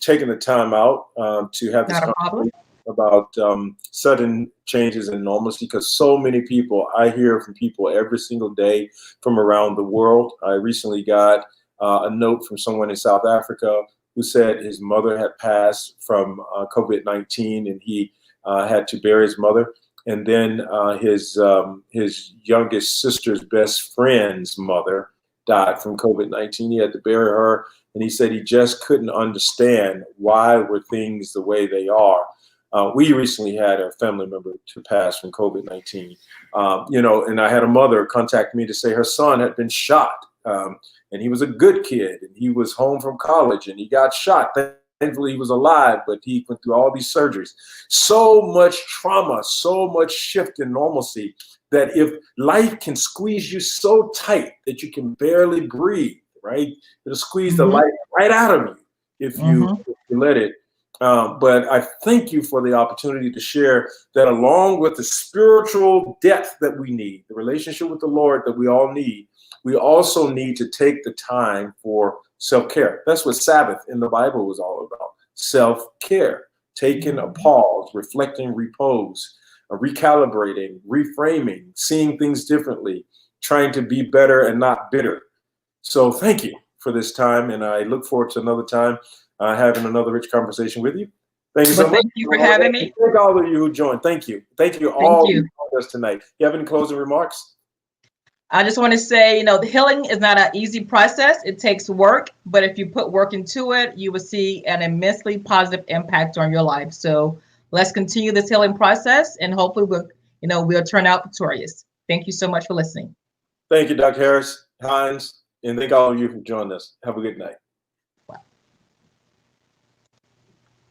taking the time out to have this Not a conversation problem. about sudden changes in normalcy, because so many people, I hear from people every single day from around the world. I recently got a note from someone in South Africa who said his mother had passed from COVID-19 and he had to bury his mother. And then his youngest sister's best friend's mother died from COVID-19. He had to bury her, and he said he just couldn't understand why were things the way they are. We recently had a family member to pass from COVID-19, and I had a mother contact me to say her son had been shot, and he was a good kid, and he was home from college, and he got shot. Thankfully, he was alive, but he went through all these surgeries. So much trauma, so much shift in normalcy that if life can squeeze you so tight that you can barely breathe, right? It'll squeeze the Hmm. life right out of you Hmm. if you let it. But I thank you for the opportunity to share that, along with the spiritual depth that we need, the relationship with the Lord that we all need, we also need to take the time for self-care. That's what Sabbath in the Bible was all about. Self-care, taking a pause, reflecting, repose, recalibrating, reframing, seeing things differently, trying to be better and not bitter. So thank you for this time, and I look forward to another time having another rich conversation with you. Thank you so But much. thank you for having me. Thank all of you who joined. Thank you. Thank you Thank all who you. joined us tonight. You have any closing remarks? I just want to say, the healing is not an easy process. It takes work, but if you put work into it, you will see an immensely positive impact on your life. So let's continue this healing process, and hopefully we'll turn out victorious. Thank you so much for listening. Thank you, Dr. Harris-Hines, and thank all of you who joined us. Have a good night.